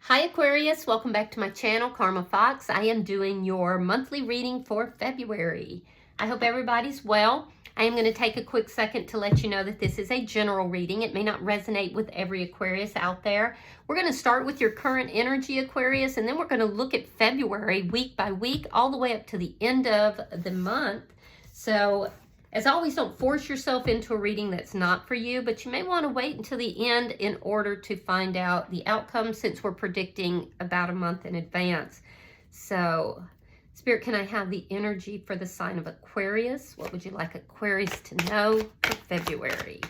Hi Aquarius, welcome back to my channel, Karma Fox. I am doing your monthly reading for February. I hope everybody's well. I am going to take a quick second to let you know that this is a general reading. It may not resonate with every Aquarius out there. We're going to start with your current energy, Aquarius, and then we're going to look at February week by week all the way up to the end of the month. So as always, don't force yourself into a reading that's not for you, but you may want to wait until the end in order to find out the outcome, since we're predicting about a month in advance. So, Spirit, can I have the energy for the sign of Aquarius? What would you like Aquarius to know for February?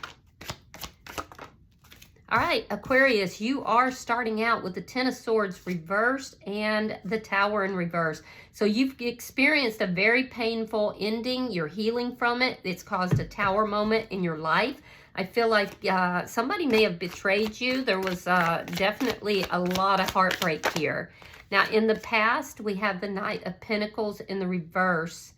All right, Aquarius, you are starting out with the Ten of Swords reversed and the Tower in reverse. So you've experienced a very painful ending. You're healing from it. It's caused a Tower moment in your life. I feel like somebody may have betrayed you. There was definitely a lot of heartbreak here. Now, in the past, we have the Knight of Pentacles in the reverse.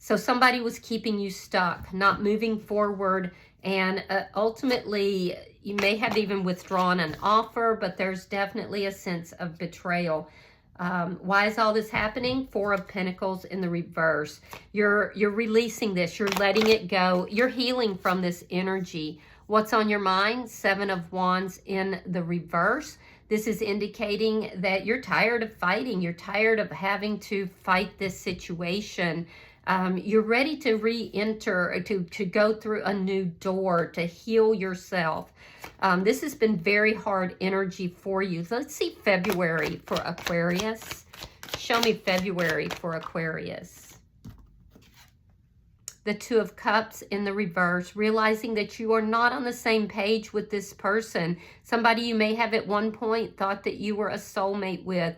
So somebody was keeping you stuck, not moving forward, and ultimately, you may have even withdrawn an offer, but there's definitely a sense of betrayal. Why is all this happening? Four of Pentacles in the reverse. You're releasing this. You're letting it go. You're healing from this energy. What's on your mind? Seven of Wands in the reverse. This is indicating that you're tired of fighting. You're tired of having to fight this situation. You're ready to re-enter, to go through a new door, to heal yourself. This has been very hard energy for you. So let's see February for Aquarius. Show me February for Aquarius. The Two of Cups in the reverse, realizing that you are not on the same page with this person. Somebody you may have at one point thought that you were a soulmate with.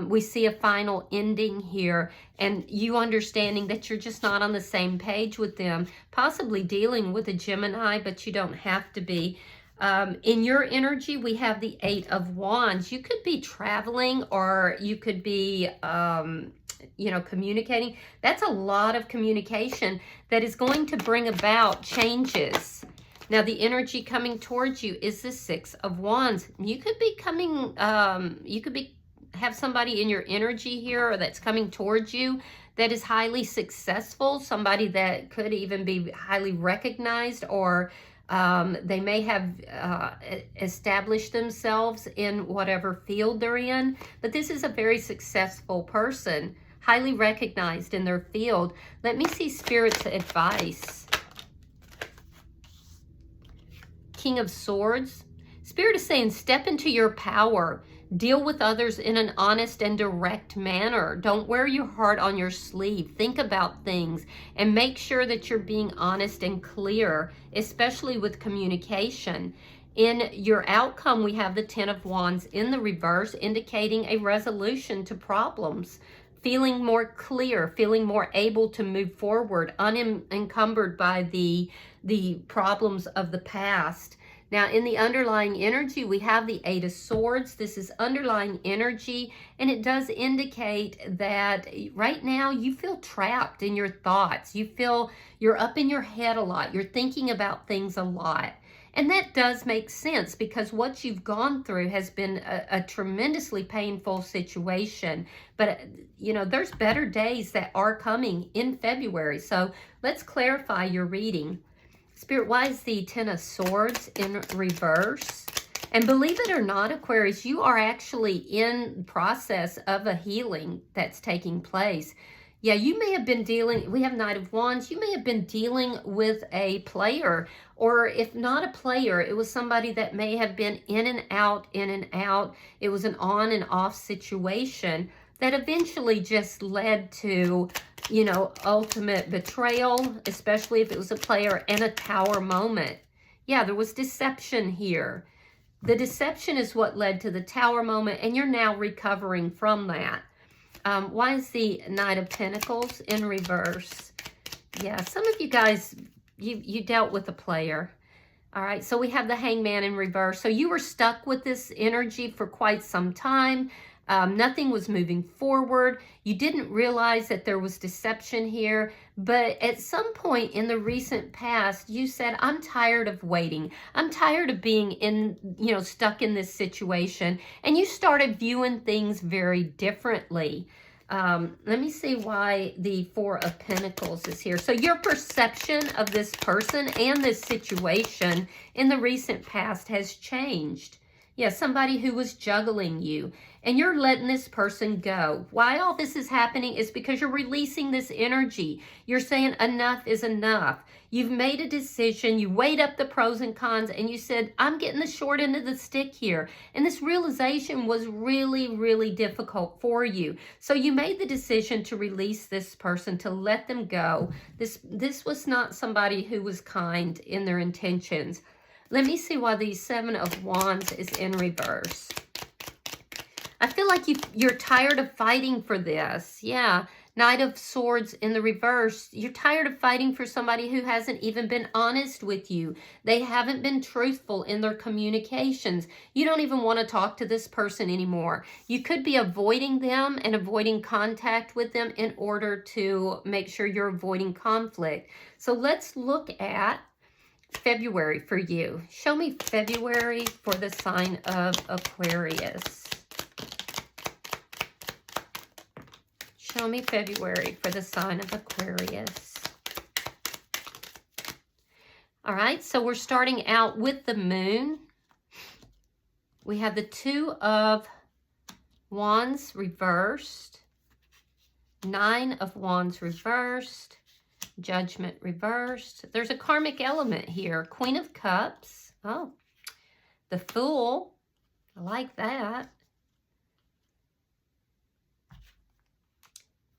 We see a final ending here, and you understanding that you're just not on the same page with them. Possibly dealing with a Gemini, but you don't have to be. In your energy, we have the Eight of Wands. You could be traveling, or you could be communicating. That's a lot of communication that is going to bring about changes. Now, the energy coming towards you is the Six of Wands. You could be coming, have somebody in your energy here, or that's coming towards you that is highly successful, somebody that could even be highly recognized, or they may have established themselves in whatever field they're in. But this is a very successful person, highly recognized in their field. Let me see Spirit's advice. King of Swords. Spirit is saying, step into your power. Deal with others in an honest and direct manner. Don't wear your heart on your sleeve. Think about things and make sure that you're being honest and clear, especially with communication. In your outcome, we have the Ten of Wands in the reverse, indicating a resolution to problems. Feeling more clear, feeling more able to move forward, unencumbered by the problems of the past. Now, in the underlying energy, we have the Eight of Swords. This is underlying energy, and it does indicate that right now you feel trapped in your thoughts. You feel you're up in your head a lot. You're thinking about things a lot. And that does make sense, because what you've gone through has been a tremendously painful situation. But, there's better days that are coming in February. So let's clarify your reading. Spirit, why is the Ten of Swords in reverse? And believe it or not, Aquarius, you are actually in process of a healing that's taking place. Yeah, you may have been dealing, we have Knight of Wands, you may have been dealing with a player, or if not a player, it was somebody that may have been in and out, in and out. It was an on and off situation that eventually just led to, ultimate betrayal, especially if it was a player, and a Tower moment. Yeah, there was deception here. The deception is what led to the Tower moment, and you're now recovering from that. Why is the Knight of Pentacles in reverse? Yeah, some of you guys, you dealt with a player. All right, so we have the Hangman in reverse. So you were stuck with this energy for quite some time. Nothing was moving forward. You didn't realize that there was deception here. But at some point in the recent past, you said, I'm tired of waiting. I'm tired of being stuck in this situation. And you started viewing things very differently. Let me see why the Four of Pentacles is here. So your perception of this person and this situation in the recent past has changed. Yeah, somebody who was juggling you, and you're letting this person go. Why all this is happening is because you're releasing this energy. You're saying enough is enough. You've made a decision. You weighed up the pros and cons, and you said, I'm getting the short end of the stick here. And this realization was really, really difficult for you. So you made the decision to release this person, to let them go. This was not somebody who was kind in their intentions. Let me see why the Seven of Wands is in reverse. I feel like you're tired of fighting for this. Yeah, Knight of Swords in the reverse. You're tired of fighting for somebody who hasn't even been honest with you. They haven't been truthful in their communications. You don't even want to talk to this person anymore. You could be avoiding them and avoiding contact with them in order to make sure you're avoiding conflict. So let's look at February for you. Show me February for the sign of Aquarius. Show me February for the sign of Aquarius. All right, so we're starting out with the moon. We have the Two of Wands reversed, Nine of Wands reversed, Judgment reversed. There's a karmic element here. Queen of Cups. Oh, the Fool. I like that.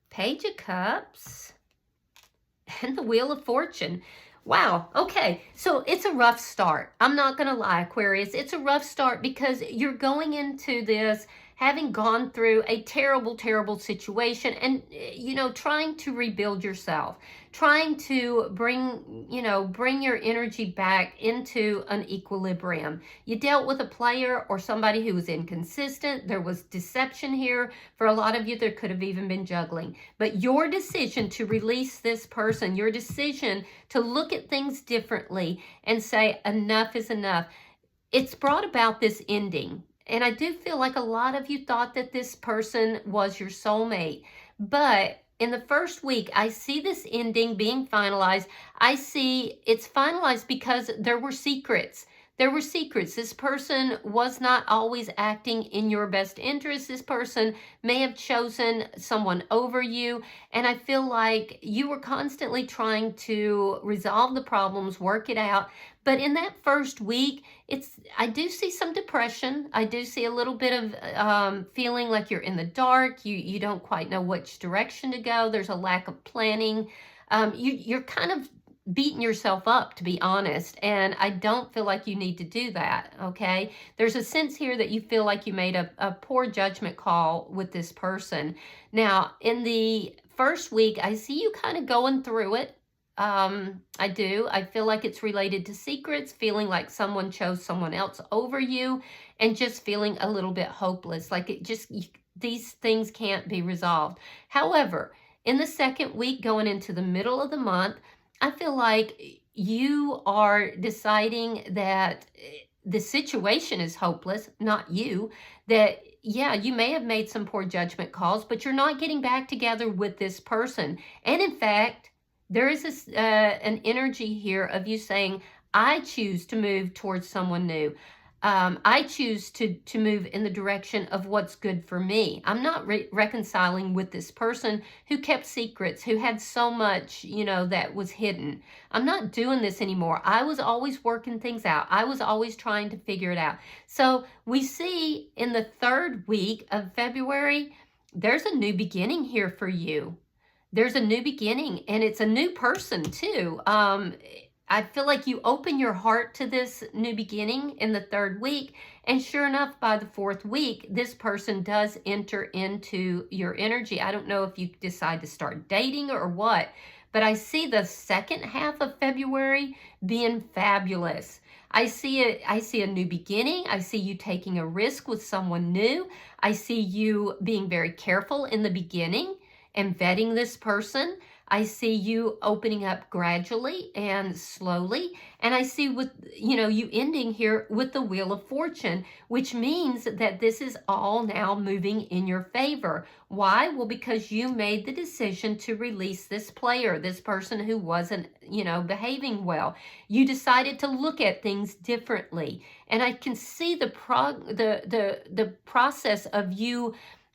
Page of Cups. And the Wheel of Fortune. Wow. Okay. So it's a rough start. I'm not going to lie, Aquarius. It's a rough start because you're going into this having gone through a terrible, terrible situation and, trying to rebuild yourself, trying to bring your energy back into an equilibrium. You dealt with a player or somebody who was inconsistent. There was deception here. For a lot of you, there could have even been juggling. But your decision to release this person, your decision to look at things differently and say, enough is enough, it's brought about this ending. And I do feel like a lot of you thought that this person was your soulmate. But in the first week, I see this ending being finalized. I see it's finalized because there were secrets. There were secrets. This person was not always acting in your best interest. This person may have chosen someone over you. And I feel like you were constantly trying to resolve the problems, work it out. But in that first week, I do see some depression. I do see a little bit of feeling like you're in the dark. You don't quite know which direction to go. There's a lack of planning. You're kind of beating yourself up, to be honest, and I don't feel like you need to do that, okay? There's a sense here that you feel like you made a poor judgment call with this person. Now, in the first week, I see you kind of going through it. I do. I feel like it's related to secrets, feeling like someone chose someone else over you, and just feeling a little bit hopeless, like these things can't be resolved. However, in the second week, going into the middle of the month, I feel like you are deciding that the situation is hopeless, not you, that, yeah, you may have made some poor judgment calls, but you're not getting back together with this person. And in fact, there is an energy here of you saying, I choose to move towards someone new. I choose to move in the direction of what's good for me. I'm not reconciling with this person who kept secrets, who had so much, that was hidden. I'm not doing this anymore. I was always working things out. I was always trying to figure it out. So we see in the third week of February, there's a new beginning here for you. There's a new beginning, and it's a new person too. I feel like you open your heart to this new beginning in the third week, and sure enough, by the fourth week, this person does enter into your energy. I don't know if you decide to start dating or what, but I see the second half of February being fabulous. I see a new beginning. I see you taking a risk with someone new. I see you being very careful in the beginning and vetting this person. I see you opening up gradually and slowly. And I see you ending here with the Wheel of Fortune, which means that this is all now moving in your favor. Why? Well, because you made the decision to release this player, this person who wasn't, behaving well. You decided to look at things differently. And I can see the process of you,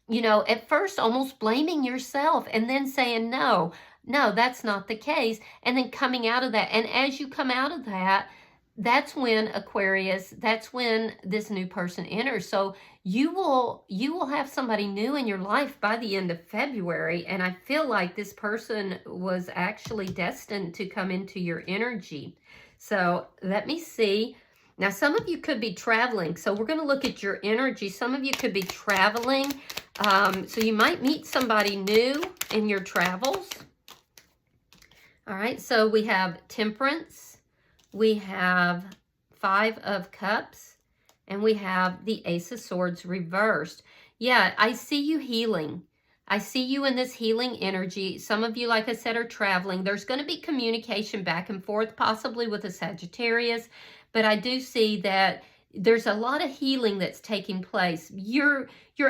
at first almost blaming yourself and then saying, no, that's not the case. And then coming out of that. And as you come out of that, that's when Aquarius, that's when this new person enters. So you will have somebody new in your life by the end of February. And I feel like this person was actually destined to come into your energy. So let me see. Now, some of you could be traveling. So we're going to look at your energy. Some of you could be traveling. So you might meet somebody new in your travels. All right, so we have Temperance, we have Five of Cups, and we have the Ace of Swords reversed. Yeah, I see you healing. I see you in this healing energy. Some of you, like I said, are traveling. There's going to be communication back and forth, possibly with a Sagittarius, but I do see that there's a lot of healing that's taking place. You're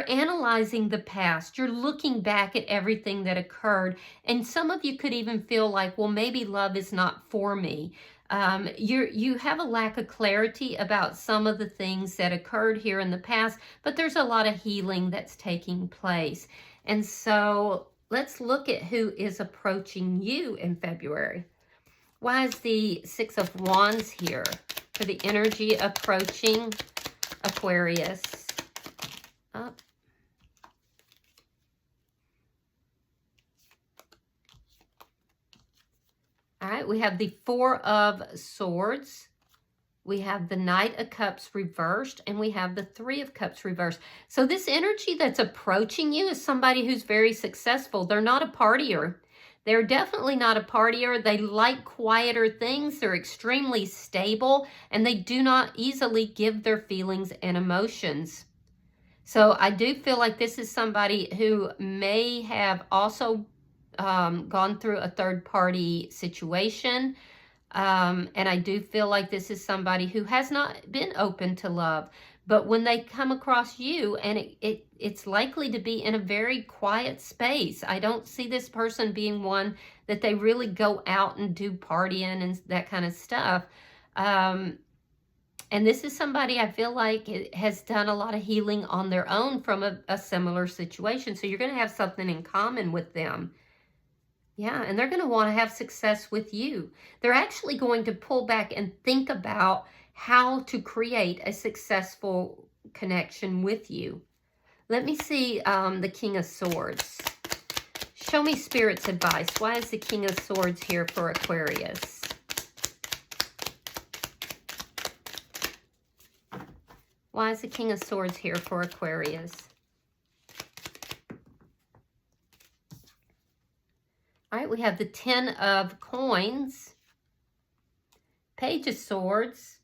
analyzing the past. You're looking back at everything that occurred. And some of you could even feel like, well, maybe love is not for me. You have a lack of clarity about some of the things that occurred here in the past, but there's a lot of healing that's taking place. And so let's look at who is approaching you in February. Why is the Six of Wands here for the energy approaching Aquarius? Up. All right, we have the Four of Swords. We have the Knight of Cups reversed, and we have the Three of Cups reversed. So this energy that's approaching you is somebody who's very successful. They're not a partier. They're definitely not a partier. They like quieter things. They're extremely stable, and they do not easily give their feelings and emotions. So I do feel like this is somebody who may have also gone through a third-party situation. And I do feel like this is somebody who has not been open to love. But when they come across you, and it's likely to be in a very quiet space. I don't see this person being one that they really go out and do partying and that kind of stuff. And this is somebody I feel like has done a lot of healing on their own from a similar situation. So you're going to have something in common with them. Yeah, and they're going to want to have success with you. They're actually going to pull back and think about how to create a successful connection with you. Let me see the King of Swords. Show me Spirit's advice. Why is the King of Swords here for Aquarius? Why is the King of Swords here for Aquarius? All right, we have the Ten of Coins, Page of Swords,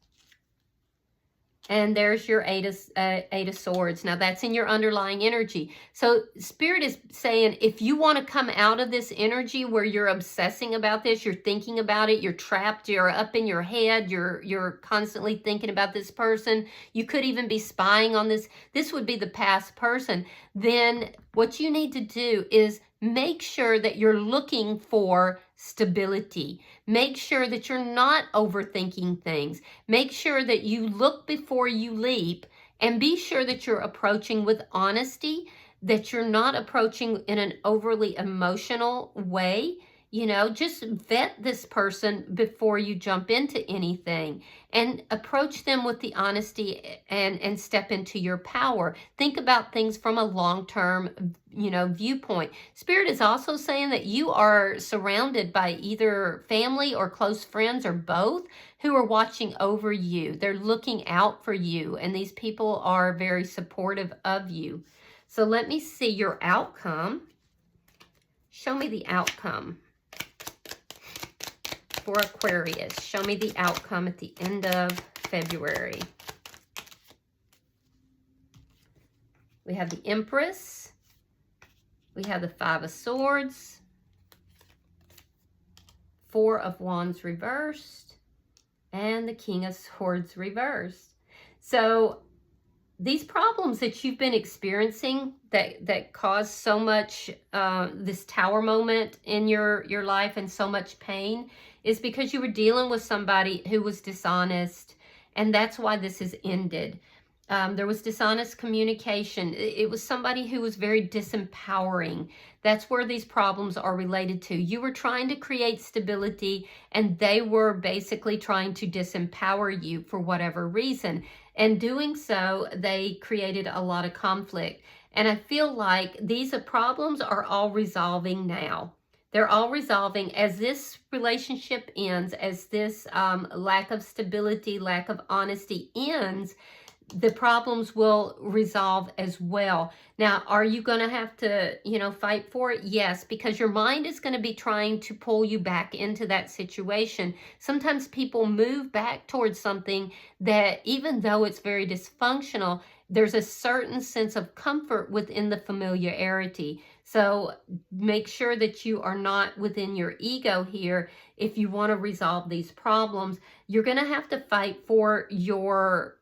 and there's your Eight of Swords. Now, that's in your underlying energy. So Spirit is saying, if you want to come out of this energy where you're obsessing about this, you're thinking about it, you're trapped, you're up in your head, you're constantly thinking about this person, you could even be spying on this would be the past person, then what you need to do is make sure that you're looking for stability. Make sure that you're not overthinking things. Make sure that you look before you leap, and be sure that you're approaching with honesty, that you're not approaching in an overly emotional way. Just vet this person before you jump into anything, and approach them with the honesty and step into your power. Think about things from a long-term, viewpoint. Spirit is also saying that you are surrounded by either family or close friends or both who are watching over you. They're looking out for you, and these people are very supportive of you. So let me see your outcome. Show me the outcome for Aquarius. Show me the outcome at the end of February. We have the Empress. We have the Five of Swords. Four of Wands reversed. And the King of Swords reversed. So these problems that you've been experiencing that cause so much, this Tower moment in your life and so much pain, is because you were dealing with somebody who was dishonest, and that's why this has ended. There was dishonest communication. It was somebody who was very disempowering. That's where these problems are related to. You were trying to create stability, and they were basically trying to disempower you for whatever reason. And doing so, they created a lot of conflict. And I feel like these problems are all resolving now. They're all resolving as this relationship ends, as this lack of stability, lack of honesty ends. The problems will resolve as well. Now, are you going to have to, fight for it? Yes, because your mind is going to be trying to pull you back into that situation. Sometimes people move back towards something that, even though it's very dysfunctional, there's a certain sense of comfort within the familiarity. So make sure that you are not within your ego here. If you want to resolve these problems, you're going to have to fight for your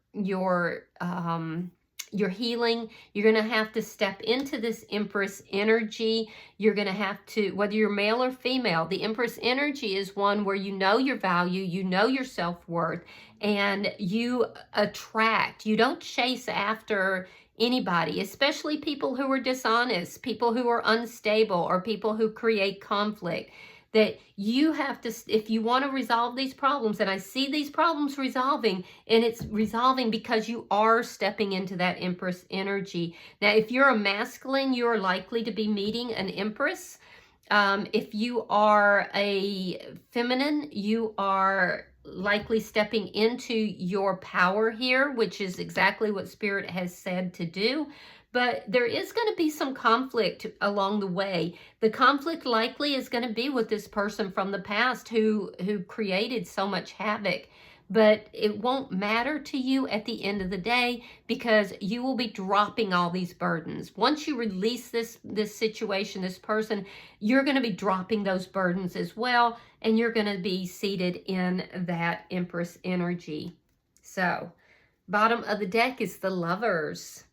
healing. You're going to have to step into this Empress energy. You're going to have to, whether you're male or female, the Empress energy is one where you know your value, you know your self-worth, and you attract. You don't chase after anybody, especially people who are dishonest, people who are unstable, or people who create conflict. That you have to, if you want to resolve these problems, and I see these problems resolving, and it's resolving because you are stepping into that Empress energy. Now, if you're a masculine, you're likely to be meeting an Empress. If you are a feminine, you are likely stepping into your power here, which is exactly what Spirit has said to do. But there is going to be some conflict along the way. The conflict likely is going to be with this person from the past who created so much havoc. But it won't matter to you at the end of the day, because you will be dropping all these burdens. Once you release this situation, this person, you're going to be dropping those burdens as well, and you're going to be seated in that Empress energy. So, bottom of the deck is the Lovers.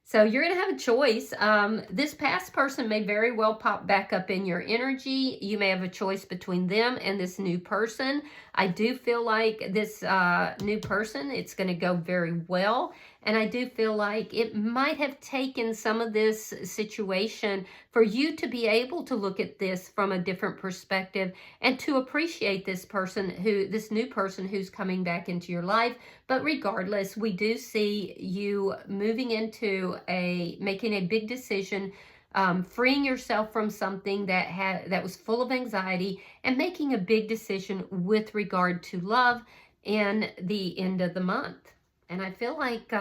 So you're going to have a choice. This past person may very well pop back up in your energy. You may have a choice between them and this new person. I do feel like this new person, it's going to go very well. And I do feel like it might have taken some of this situation for you to be able to look at this from a different perspective and to appreciate this person, this new person who's coming back into your life. But regardless, we do see you moving into making a big decision, freeing yourself from something that was full of anxiety, and making a big decision with regard to love in the end of the month. And I feel like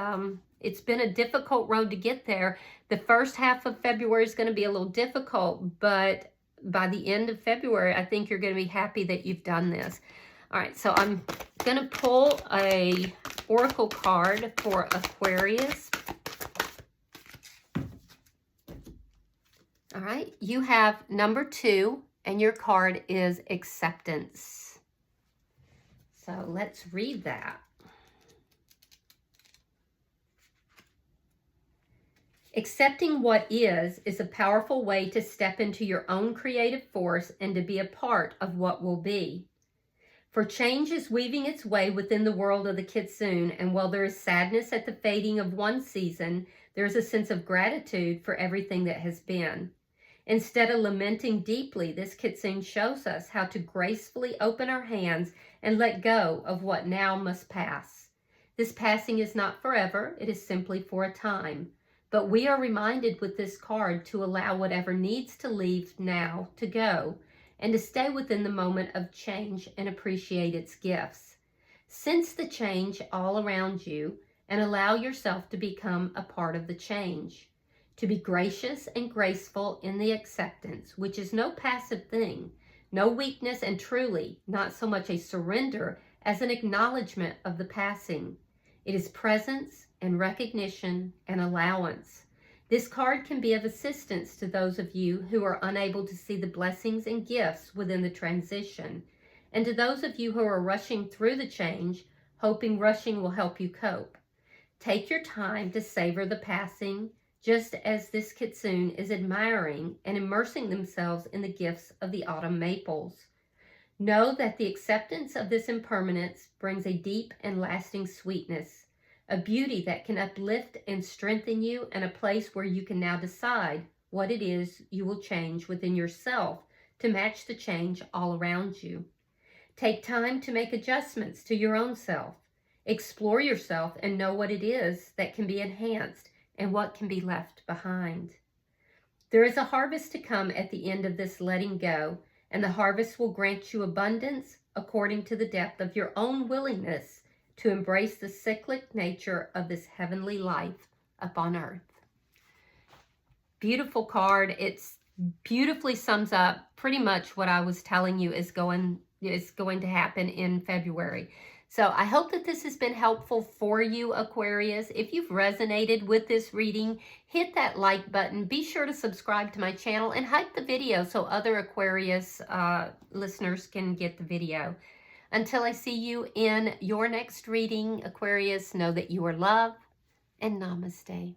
it's been a difficult road to get there. The first half of February is going to be a little difficult, but by the end of February, I think you're going to be happy that you've done this. All right, so I'm going to pull a oracle card for Aquarius. All right, you have number 2, and your card is acceptance. So let's read that. Accepting what is a powerful way to step into your own creative force and to be a part of what will be. For change is weaving its way within the world of the kitsune, and while there is sadness at the fading of one season, there is a sense of gratitude for everything that has been. Instead of lamenting deeply, this kitsune shows us how to gracefully open our hands and let go of what now must pass. This passing is not forever, it is simply for a time. But we are reminded with this card to allow whatever needs to leave now to go, and to stay within the moment of change and appreciate its gifts. Sense the change all around you and allow yourself to become a part of the change. To be gracious and graceful in the acceptance, which is no passive thing, no weakness, and truly not so much a surrender as an acknowledgement of the passing. It is presence and recognition and allowance. This card can be of assistance to those of you who are unable to see the blessings and gifts within the transition, and to those of you who are rushing through the change, hoping rushing will help you cope. Take your time to savor the passing, just as this kitsune is admiring and immersing themselves in the gifts of the autumn maples. Know that the acceptance of this impermanence brings a deep and lasting sweetness, a beauty that can uplift and strengthen you, and a place where you can now decide what it is you will change within yourself to match the change all around you. Take time to make adjustments to your own self. Explore yourself and know what it is that can be enhanced and what can be left behind. There is a harvest to come at the end of this letting go, and the harvest will grant you abundance according to the depth of your own willingness to embrace the cyclic nature of this heavenly life upon earth. Beautiful card. It's beautifully sums up pretty much what I was telling you is going to happen in February. So I hope that this has been helpful for you, Aquarius. If you've resonated with this reading, hit that like button. Be sure to subscribe to my channel and hype the video so other Aquarius listeners can get the video. Until I see you in your next reading, Aquarius, know that you are loved, and namaste.